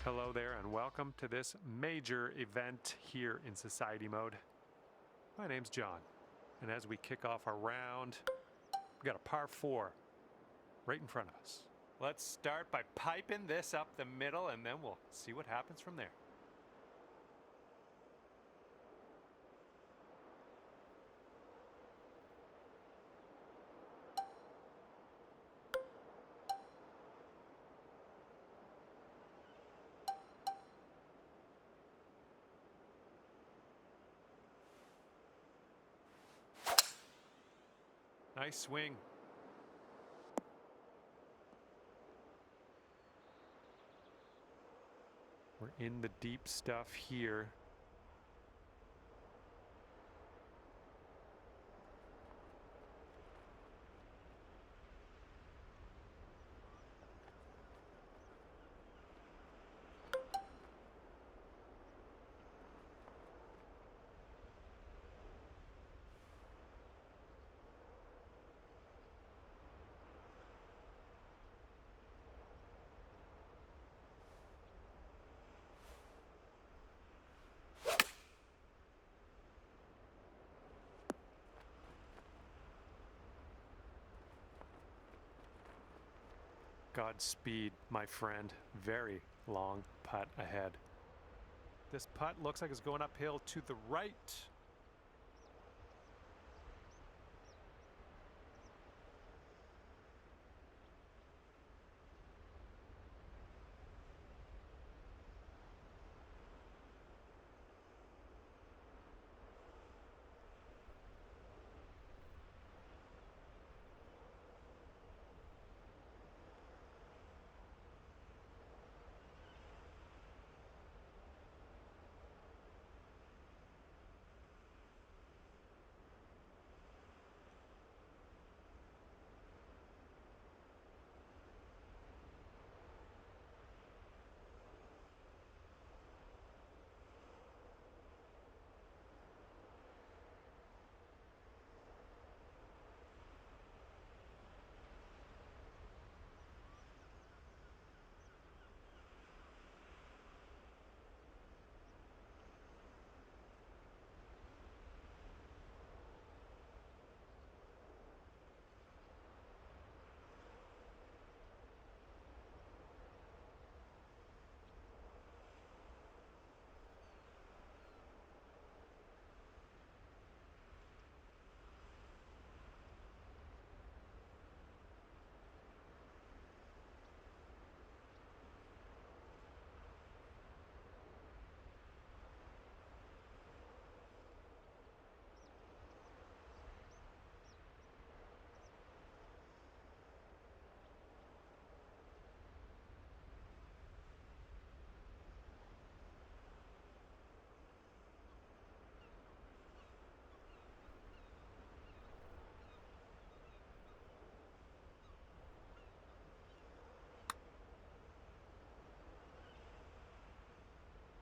Hello there and welcome to this major event here in Society Mode. My name's John, and as we kick off our round, we got a par 4 right in front of us. Let's start by piping this up the middle and then we'll see what happens from there. Nice swing. We're in the deep stuff here. Godspeed, my friend. Very long putt ahead. This putt looks like it's going uphill to the right.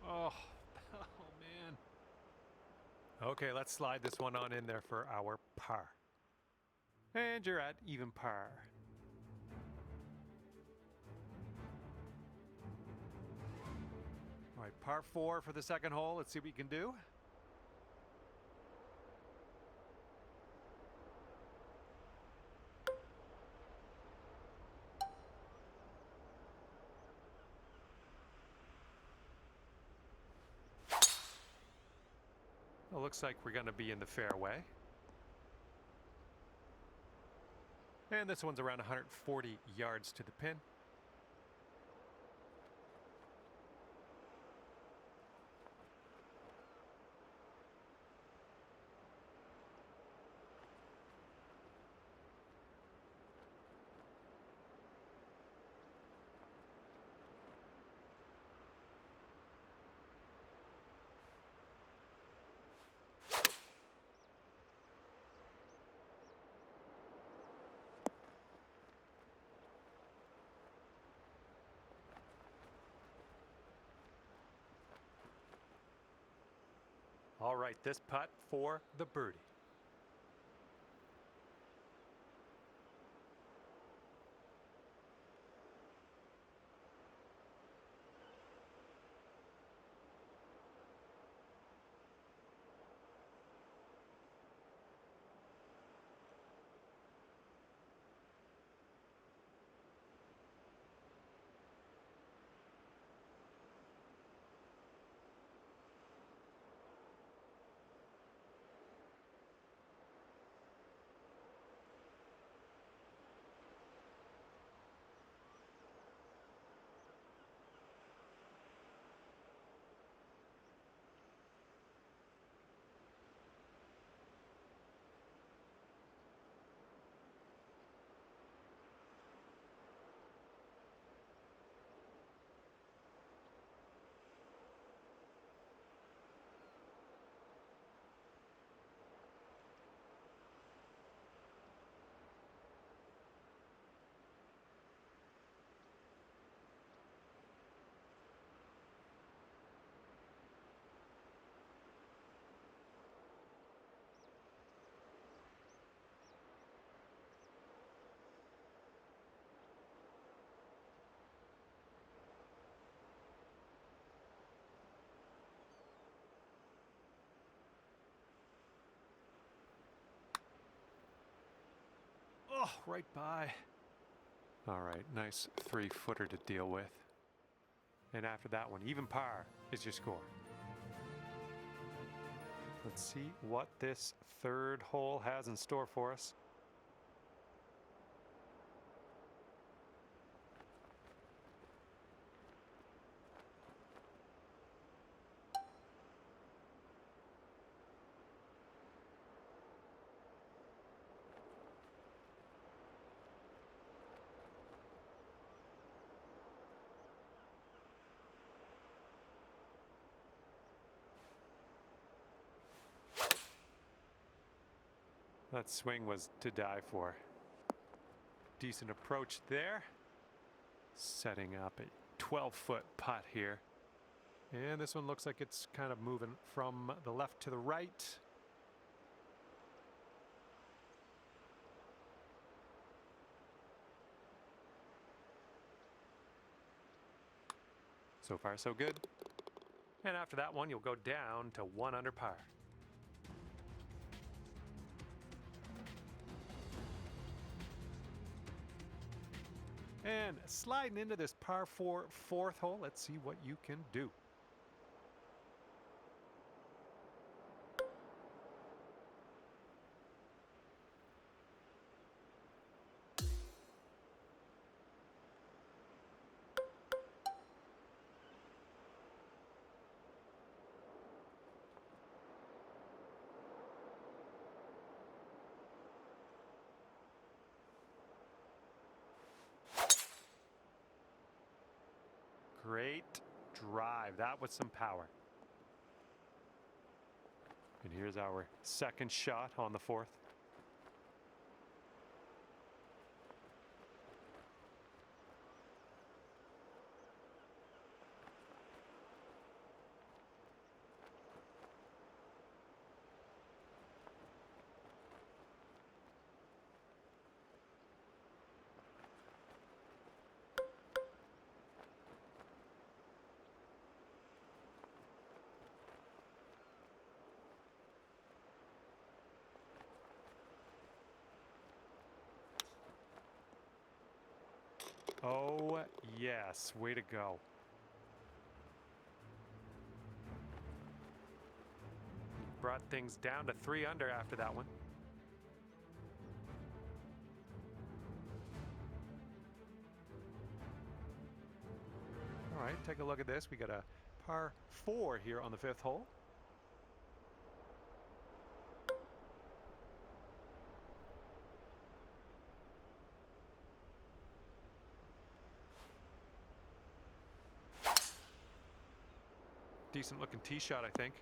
Oh, oh man. Okay, let's slide this one on in there for our par. And you're at even par. All right, par 4 for the second hole. Let's see what we can do. It looks like we're going to be in the fairway. And this one's around 140 yards to the pin. All right, this putt for the birdie. Oh, right by. All right, nice 3-footer to deal with. And after that one, even par is your score. Let's see what this third hole has in store for us. That swing was to die for. Decent approach there. Setting up a 12-foot putt here. And this one looks like it's kind of moving from the left to the right. So far, so good. And after that one, you'll go down to 1 under par. And sliding into this par 4 fourth hole, let's see what you can do. Great drive. That was some power. And here's our second shot on the fourth. Oh, yes. Way to go. Brought things down to 3 under after that one. All right, take a look at this. We got a par 4 here on the 5th hole. Decent looking tee shot, I think.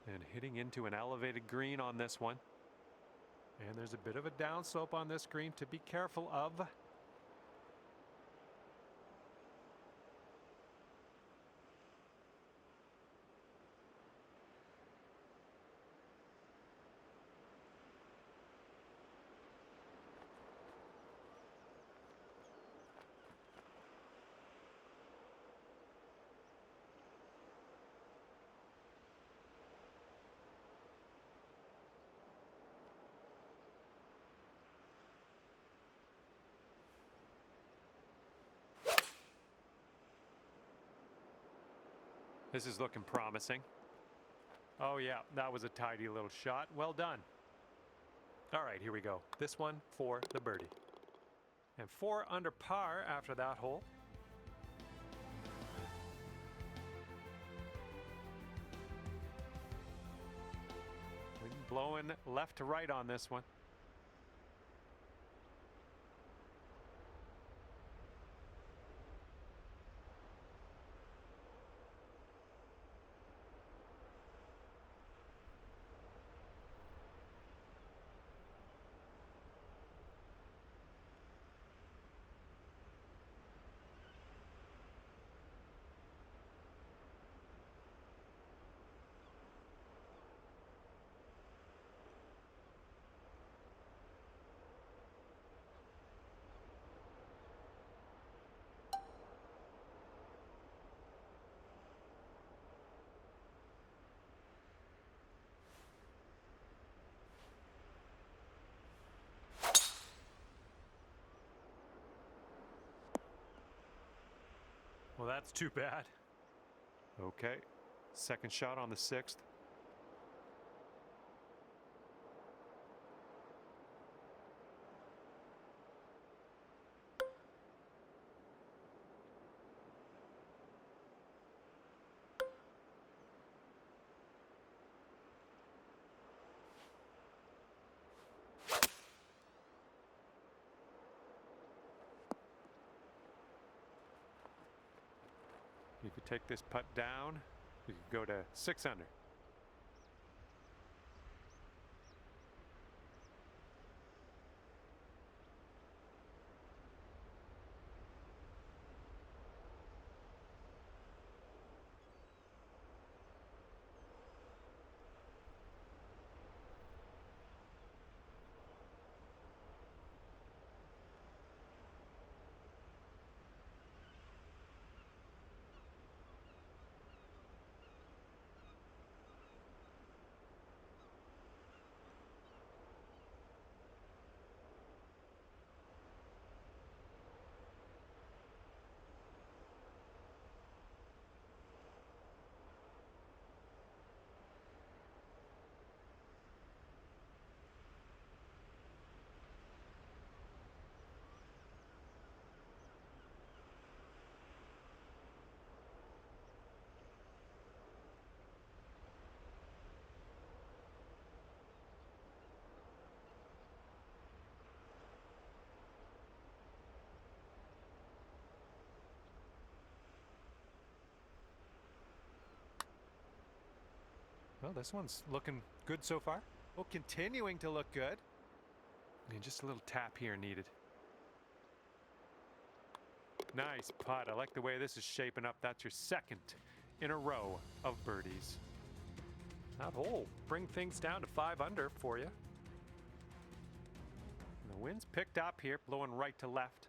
And hitting into an elevated green on this one. And there's a bit of a downslope on this green to be careful of. This is looking promising. Oh yeah, that was a tidy little shot. Well done. All right, here we go. This one for the birdie. And 4 under par after that hole. Wind blowing left to right on this one. that's too bad. Okay, second shot on the 6th. You could take this putt down. You could go to 6 under. Well, this one's looking good so far. Oh, continuing to look good. And just a little tap here needed. Nice putt. I like the way this is shaping up. That's your second in a row of birdies. That hole bring things down to 5 under for you. And the wind's picked up here, blowing right to left.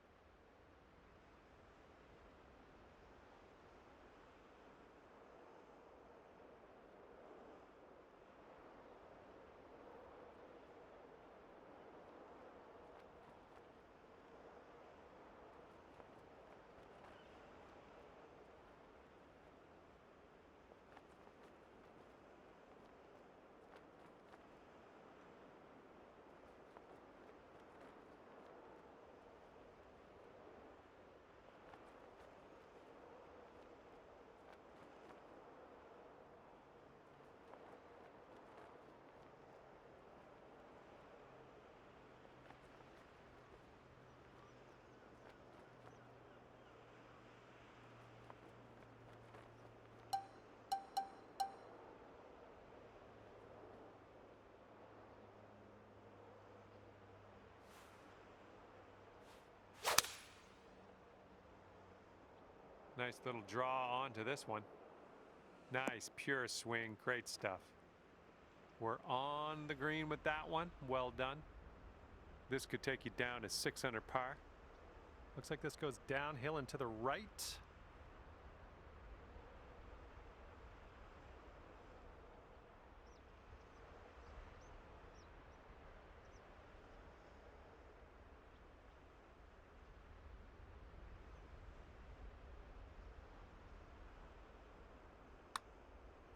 Nice little draw onto this one. Nice, pure swing, great stuff. We're on the green with that one. Well done. This could take you down to 6 under par. Looks like this goes downhill and to the right.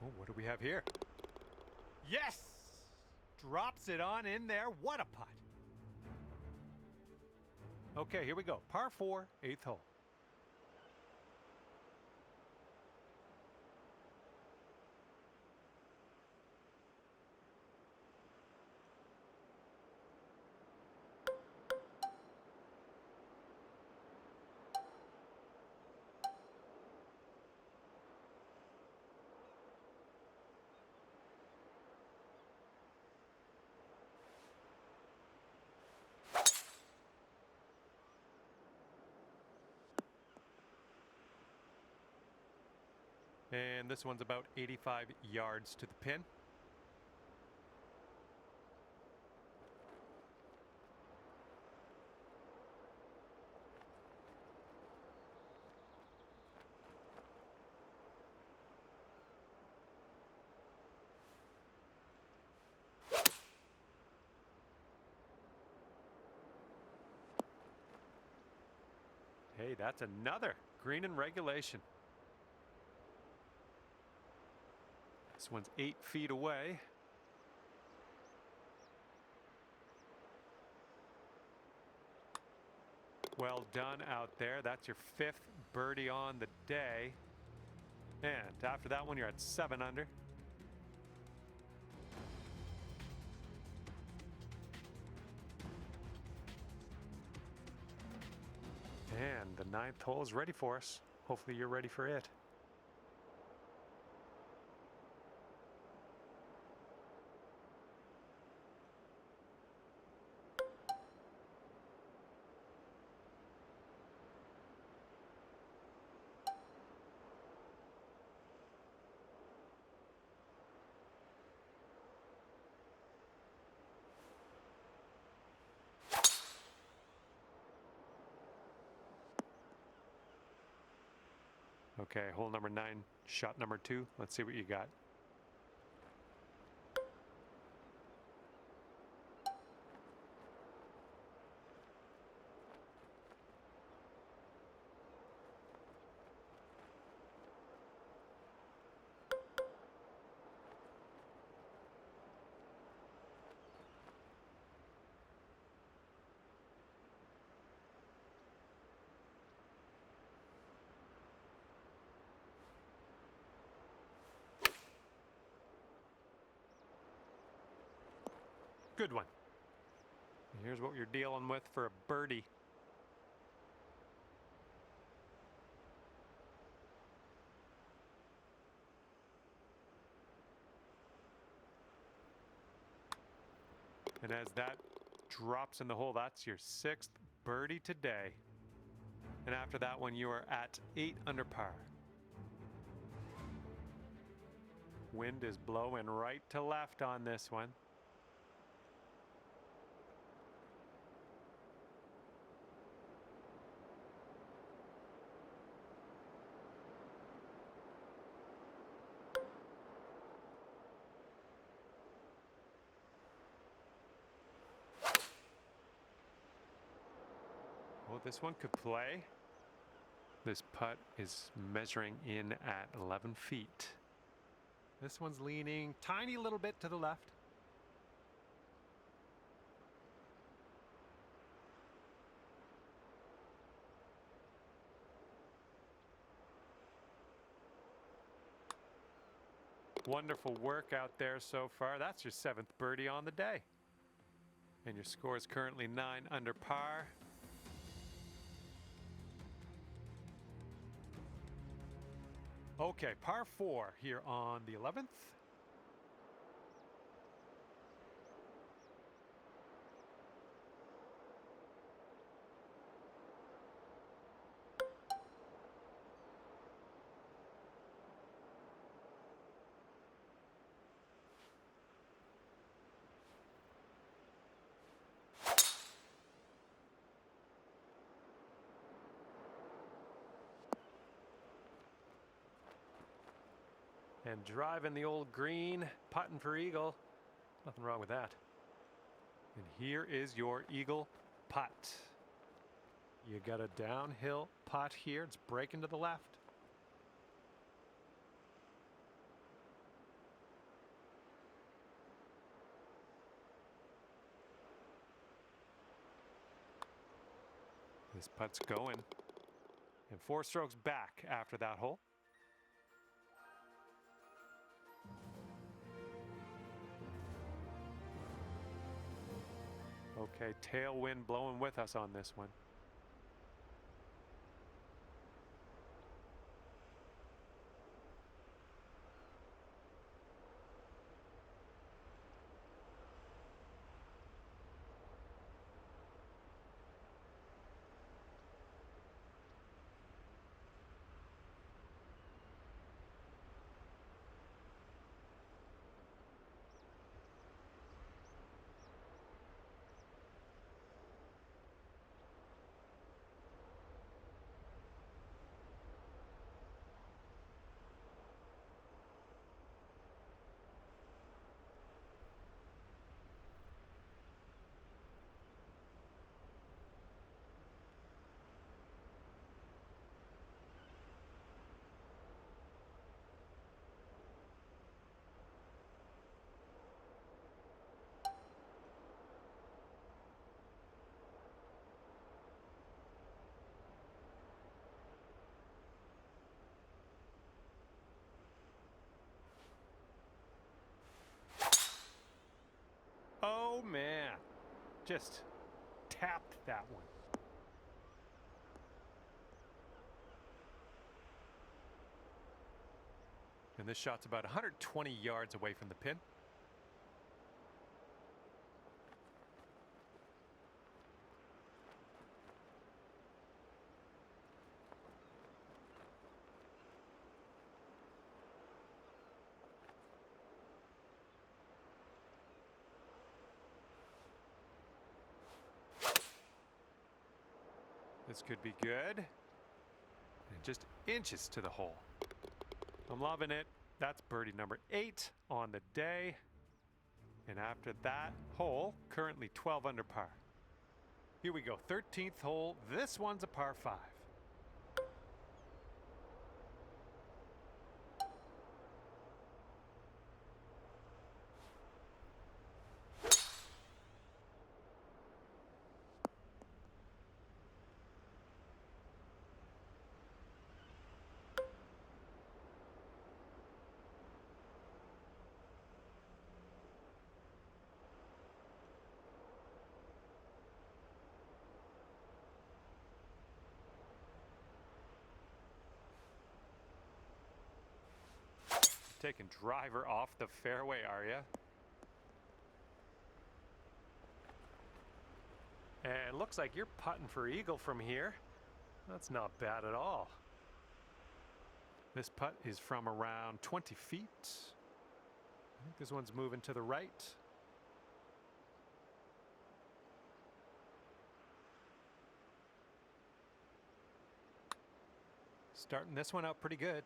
Oh, what do we have here? Yes! Drops it on in there. What a putt. Okay, here we go. Par 4, 8th hole. And this one's about 85 yards to the pin. Hey, that's another green in regulation. This one's 8 feet away. Well done out there. That's your 5th birdie on the day. And after that one, you're at 7 under. And the 9th hole is ready for us. Hopefully you're ready for it. Okay, hole number 9, shot number 2. Let's see what you got. Good one. Here's what you're dealing with for a birdie. And as that drops in the hole, that's your 6th birdie today. And after that one, you are at 8 under par. Wind is blowing right to left on this one. Well, this one could play. This putt is measuring in at 11 feet. This one's leaning tiny little bit to the left. Wonderful work out there so far. That's your 7th birdie on the day. And your score is currently 9 under par. Okay, par 4 here on the 11th. And driving the old green, putting for eagle. Nothing wrong with that. And here is your eagle putt. You got a downhill putt here. It's breaking to the left. This putt's going. And 4 strokes back after that hole. Okay, tailwind blowing with us on this one. just tapped that one. And this shot's about 120 yards away from the pin. This could be good. And just inches to the hole. I'm loving it. That's birdie number 8 on the day. And after that hole, currently 12 under par. Here we go, 13th hole. This one's a par 5. Taking driver off the fairway, are ya? And it looks like you're putting for eagle from here. That's not bad at all. This putt is from around 20 feet. I think this one's moving to the right. Starting this one out pretty good.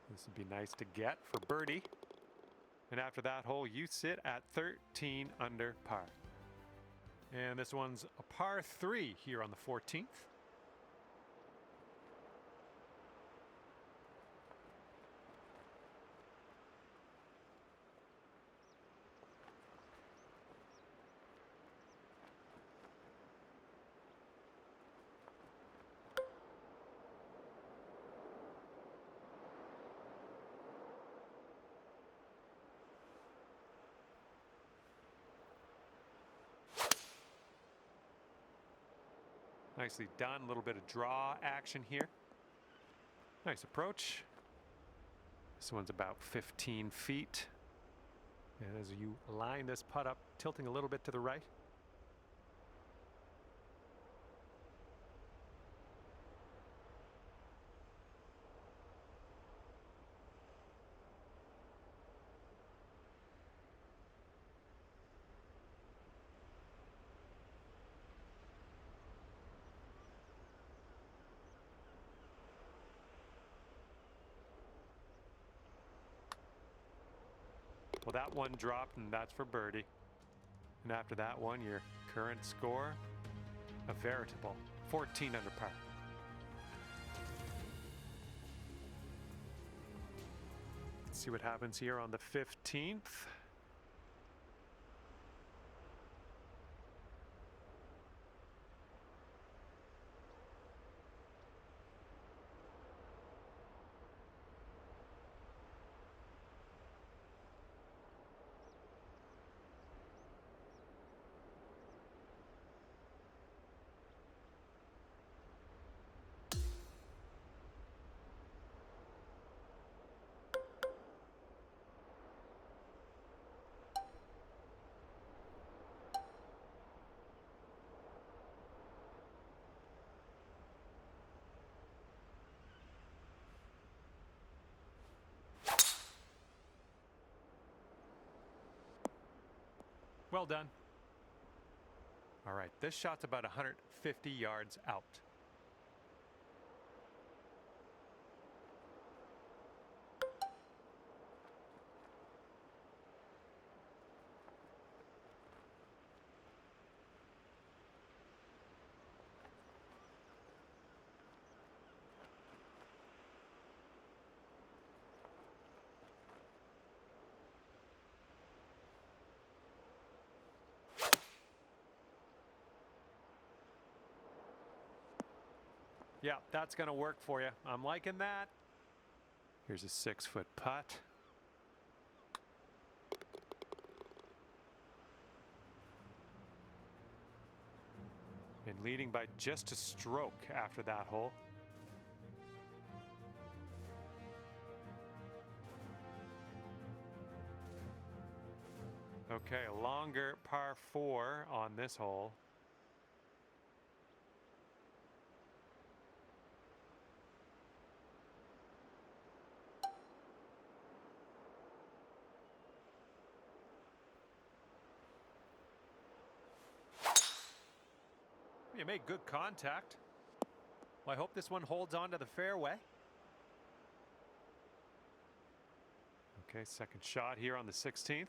This would be nice to get for birdie. And after that hole, you sit at 13 under par. And this one's a par 3 here on the 14th. Nicely done. A little bit of draw action here. Nice approach. This one's about 15 feet. And as you line this putt up, tilting a little bit to the right. Well, that one dropped, and that's for birdie. And after that one, your current score, a veritable 14 under par. Let's see what happens here on the 15th. Well done. All right, this shot's about 150 yards out. Yeah, that's going to work for you. I'm liking that. Here's a 6-foot putt. Leading by just a stroke after that hole. Okay, a longer par 4 on this hole. You made good contact. Well, I hope this one holds on to the fairway. Okay, second shot here on the 16th.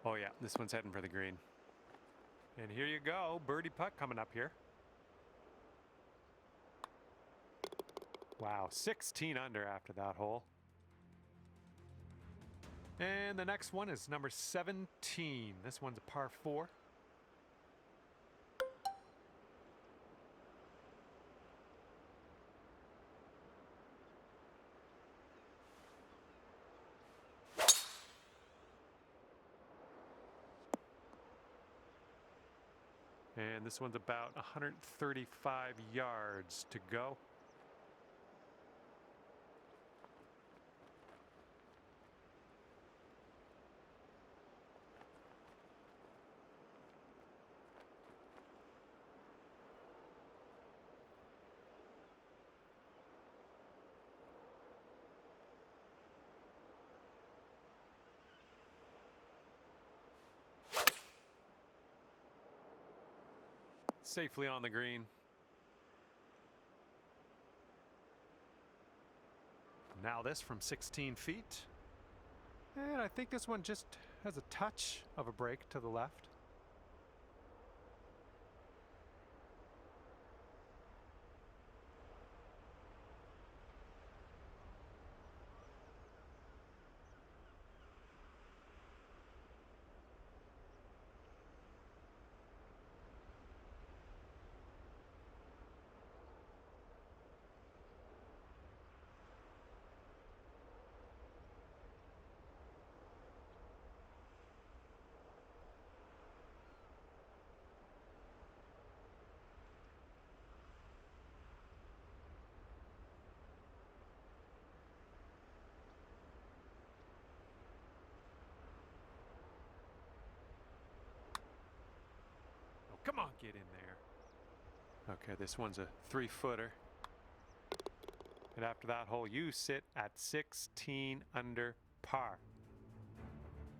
Oh yeah, this one's heading for the green. And here you go, birdie putt coming up here. Wow, 16 under after that hole. And the next one is number 17. This one's a par 4. And this one's about 135 yards to go. Safely on the green. Now this from 16 feet. And I think this one just has a touch of a break to the left. Come on, get in there. Okay, this one's a 3-footer. And after that hole, you sit at 16 under par.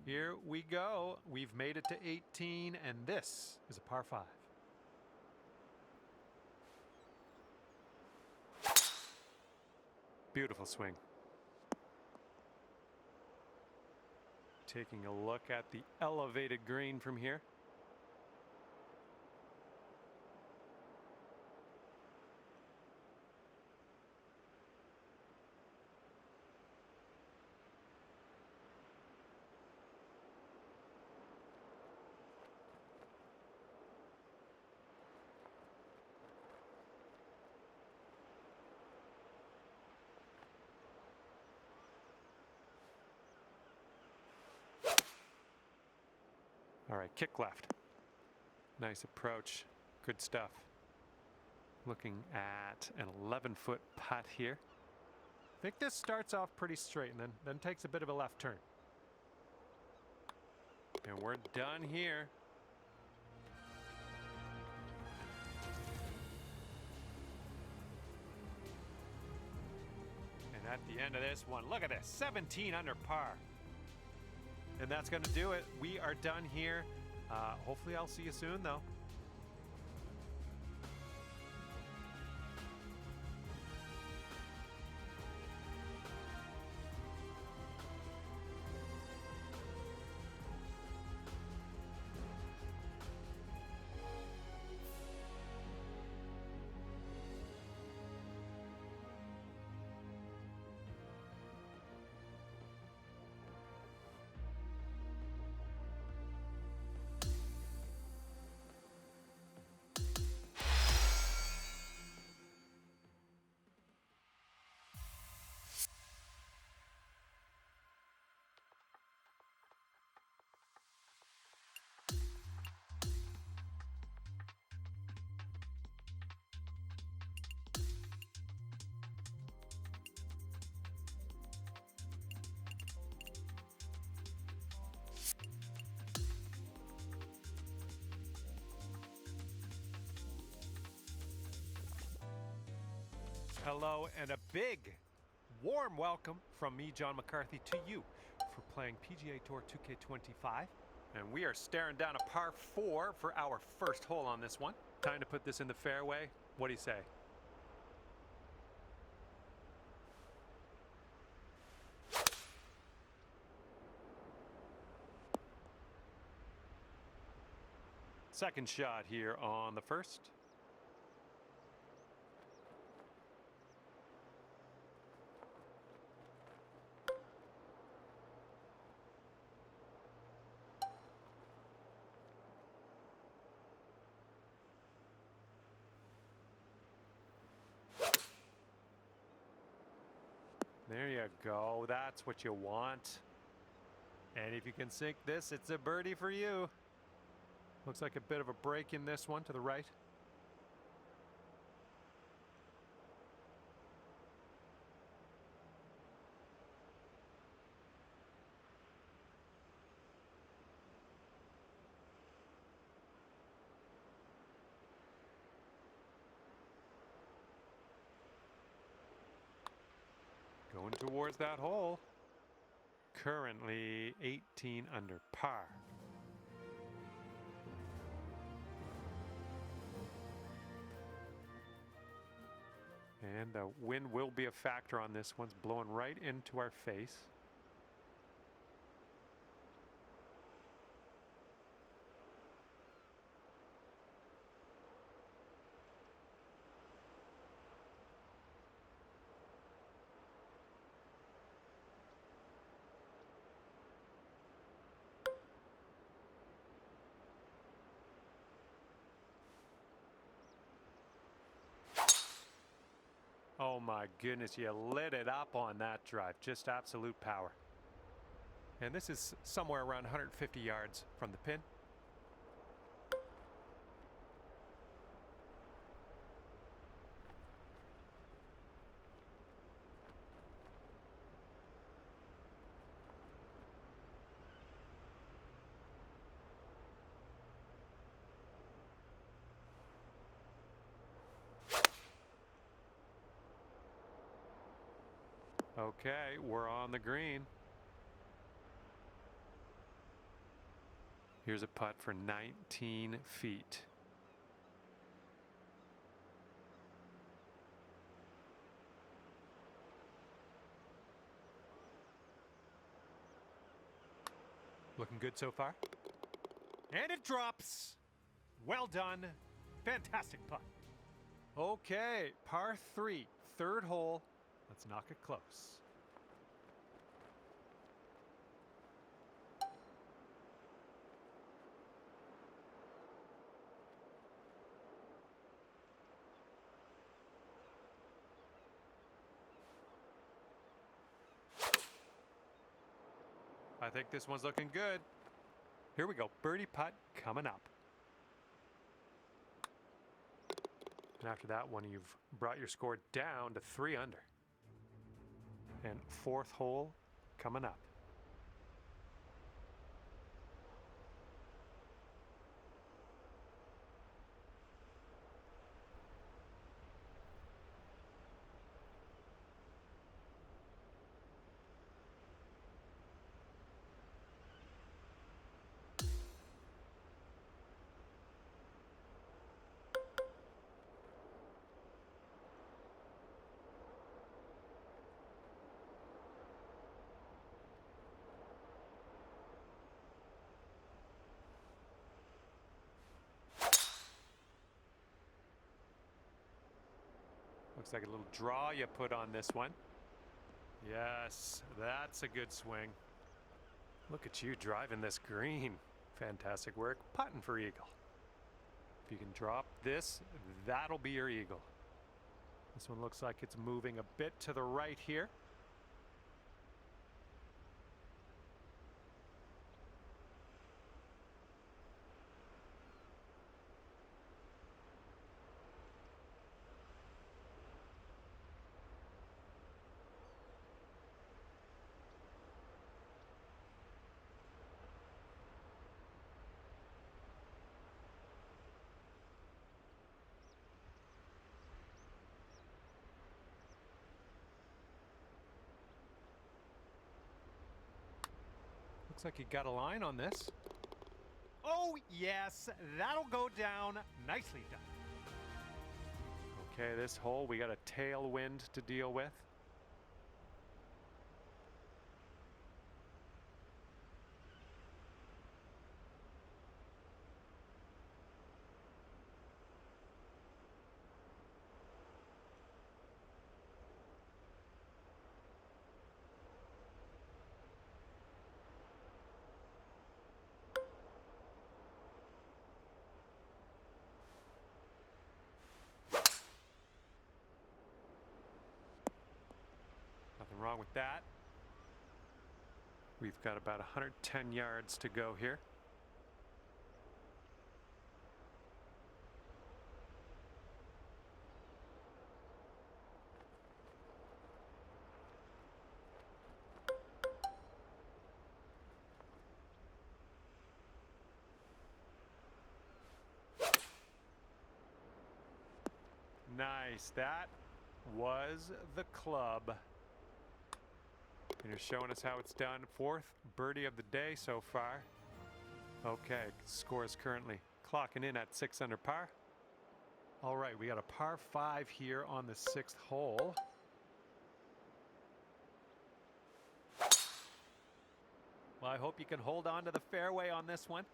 Here we go. We've made it to 18, and this is a par 5. Beautiful swing. Taking a look at the elevated green from here. All right, kick left. Nice approach. Good stuff. Looking at an 11-foot putt here. I think this starts off pretty straight and then takes a bit of a left turn. And we're done here. And at the end of this one, look at this, 17 under par. And that's going to do it. We are done here. Hopefully I'll see you soon, though. hello, and a big, warm welcome from me, John McCarthy, to you for playing PGA Tour 2K25. And we are staring down a par 4 for our first hole on this one. Time to put this in the fairway. What do you say? Second shot here on the first. There you go. That's what you want. And if you can sink this, it's a birdie for you. Looks like a bit of a break in this one to the right. Going towards that hole. Currently 18 under par. And the wind will be a factor on this one. It's blowing right into our face. Oh my goodness, you lit it up on that drive. Just absolute power. And this is somewhere around 150 yards from the pin. Okay, we're on the green. Here's a putt for 19 feet. Looking good so far. And it drops. Well done. Fantastic putt. Okay, par 3, third hole. Let's knock it close. I think this one's looking good. Here we go. Birdie putt coming up. And after that one, you've brought your score down to 3 under. And fourth hole coming up. Looks like a little draw you put on this one. Yes, that's a good swing. Look at you driving this green. Fantastic work. Putting for eagle. If you can drop this, that'll be your eagle. This one looks like it's moving a bit to the right here. Looks like you got a line on this. Oh, yes, that'll go down. Nicely done. Okay, this hole, we got a tailwind to deal with. Nothing wrong with that. We've got about 110 yards to go here. Nice. That was the club. And you're showing us how it's done. Fourth birdie of the day so far. Okay, score is currently clocking in at 6 under par. All right, we got a par 5 here on the 6th hole. Well, I hope you can hold on to the fairway on this one.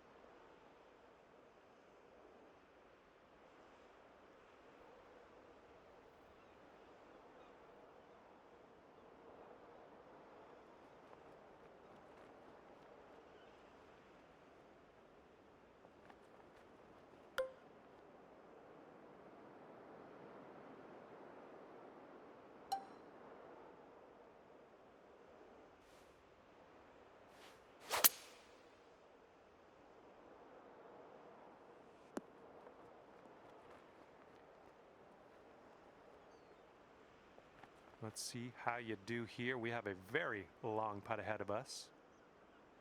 Let's see how you do here. We have a very long putt ahead of us.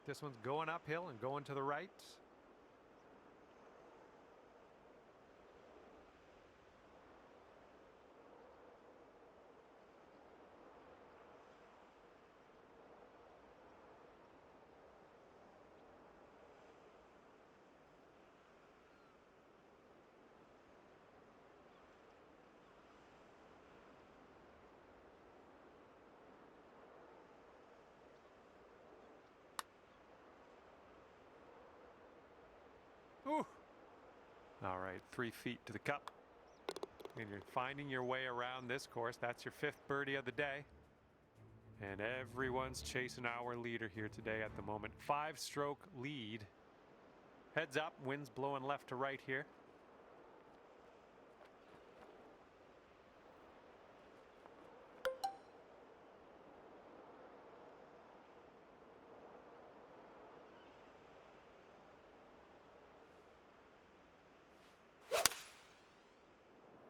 This one's going uphill and going to the right. Ooh. All right, 3 feet to the cup. And you're finding your way around this course. That's your 5th birdie of the day. And everyone's chasing our leader here today at the moment. 5-stroke lead. Heads up, wind's blowing left to right here.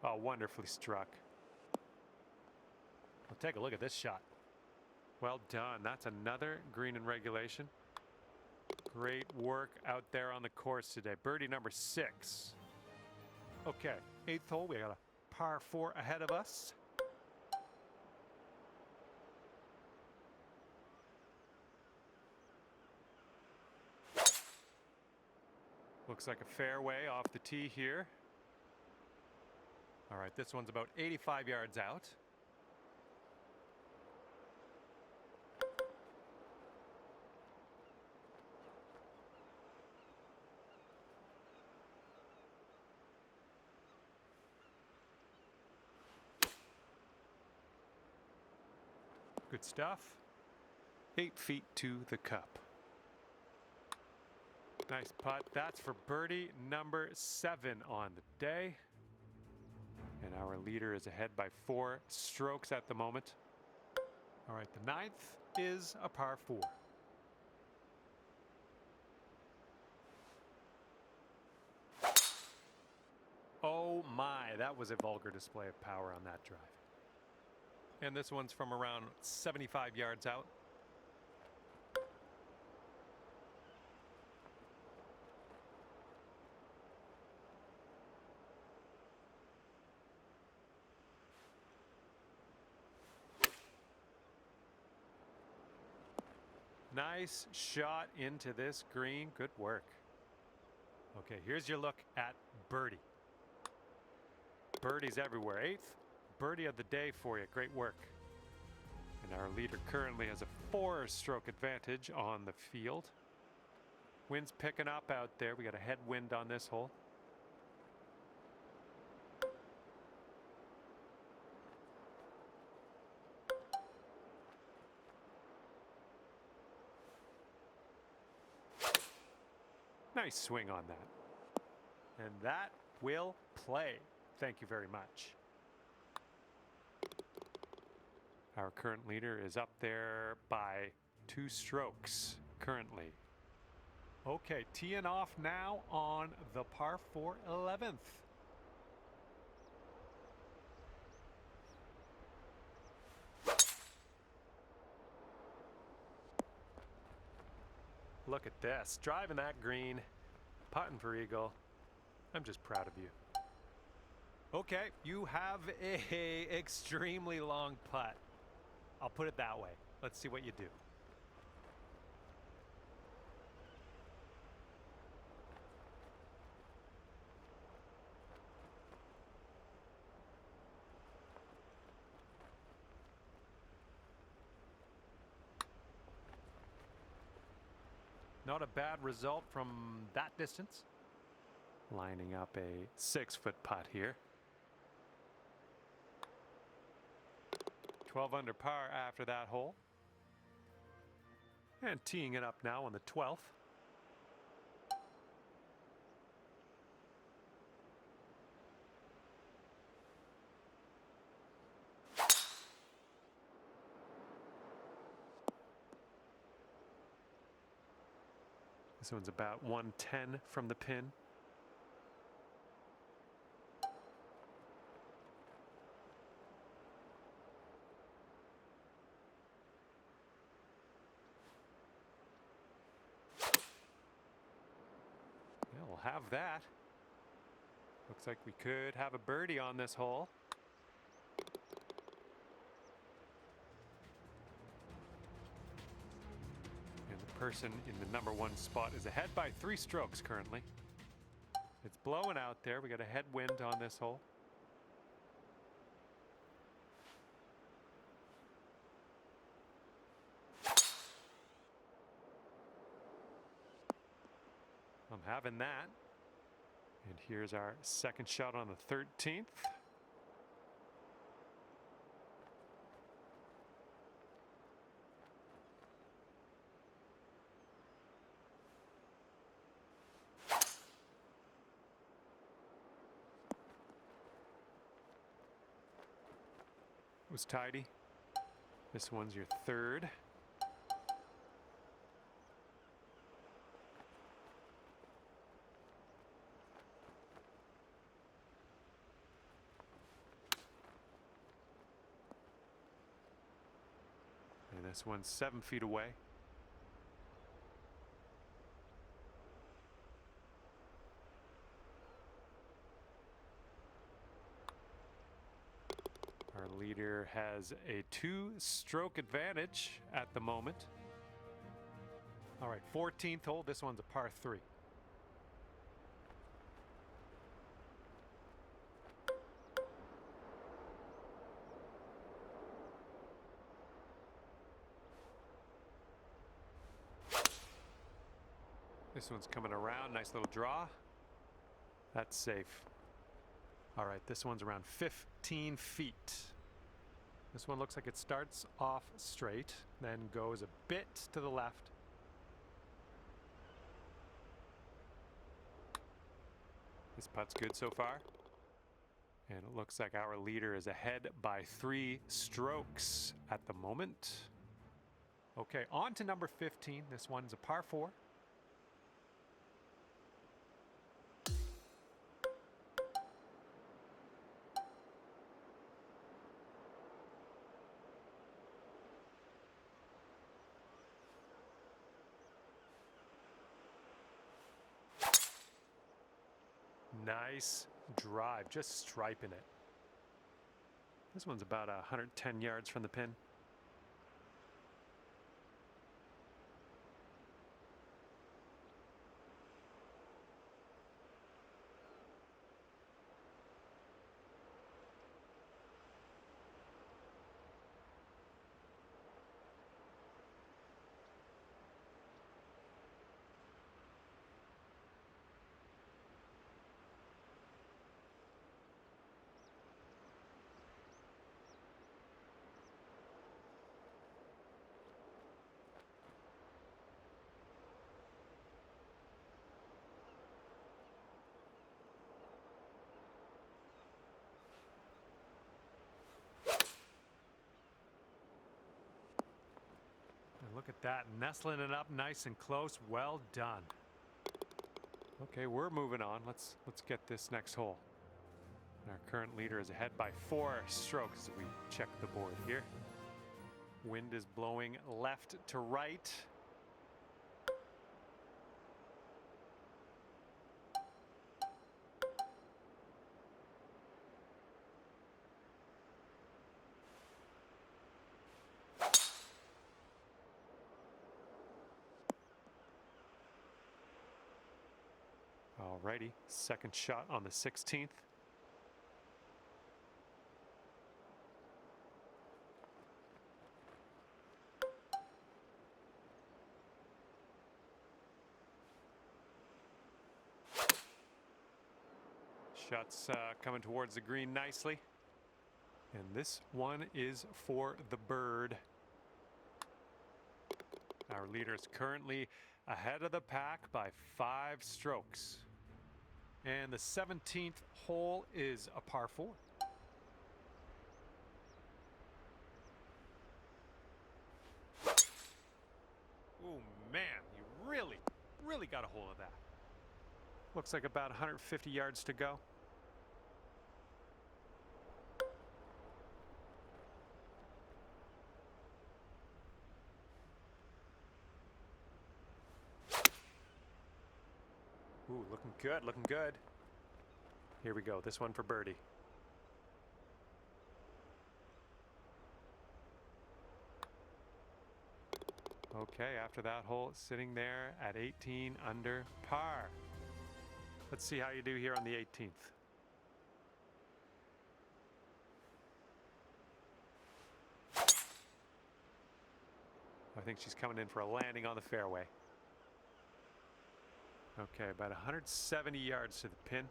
Oh, wonderfully struck. Well, take a look at this shot. Well done. That's another green in regulation. Great work out there on the course today. Birdie number 6. Okay, 8th hole. We got a par 4 ahead of us. Looks like a fairway off the tee here. All right, this one's about 85 yards out. Good stuff. 8 feet to the cup. Nice putt. That's for birdie number 7 on the day. And our leader is ahead by 4 strokes at the moment. All right, the 9th is a par 4. Oh my, that was a vulgar display of power on that drive. And this one's from around 75 yards out. Nice shot into this green. Good work. Okay, here's your look at birdie. Birdies everywhere. 8th birdie of the day for you. Great work. And our leader currently has a 4-stroke advantage on the field. Wind's picking up out there. We got a headwind on this hole. Nice swing on that. And that will play. Thank you very much. Our current leader is up there by 2 strokes currently. Okay, teeing off now on the par 4 11th. Look at this, driving that green, putting for eagle. I'm just proud of you. Okay, you have a extremely long putt. I'll put it that way. Let's see what you do. Not a bad result from that distance. Lining up a 6-foot putt here. 12 under par after that hole. And teeing it up now on the 12th. This one's about 110 from the pin. Yeah, we'll have that. Looks like we could have a birdie on this hole. Person in the number 1 spot is ahead by 3 strokes currently. It's blowing out there. We got a headwind on this hole. I'm having that. And here's our second shot on the 13th. Was tidy. This one's your 3rd. And this one's 7 feet away. Our leader has a 2-stroke advantage at the moment. All right, 14th hole. This one's a par 3. This one's coming around. Nice little draw. That's safe. All right, this one's around 15 feet. This one looks like it starts off straight, then goes a bit to the left. This putt's good so far. And it looks like our leader is ahead by 3 strokes at the moment. Okay, on to number 15. This one's a par 4. Nice drive, just striping it. This one's about 110 yards from the pin. Look at that, nestling it up nice and close. Well done. Okay, we're moving on. Let's get this next hole. Our current leader is ahead by 4 strokes as we check the board here. Wind is blowing left to right. Alrighty, second shot on the 16th. Shots coming towards the green nicely. And this one is for the bird. Our leader is currently ahead of the pack by 5 strokes. And the 17th hole is a par 4. Oh man, you really got a hold of that. Looks like about 150 yards to go. Ooh, looking good, looking good. Here we go, this one for birdie. Okay, after that hole, sitting there at 18 under par. Let's see how you do here on the 18th. I think she's coming in for a landing on the fairway. Okay, about 170 yards to the pin.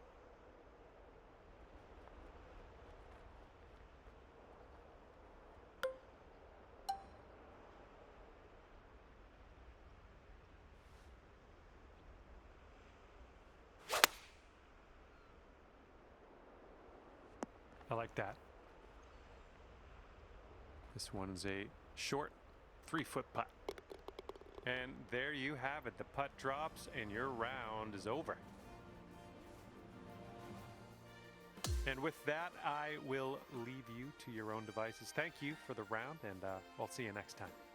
I like that. This one's a short 3-foot putt. And there you have it. The putt drops and your round is over. And with that, I will leave you to your own devices. Thank you for the round, and I'll see you next time.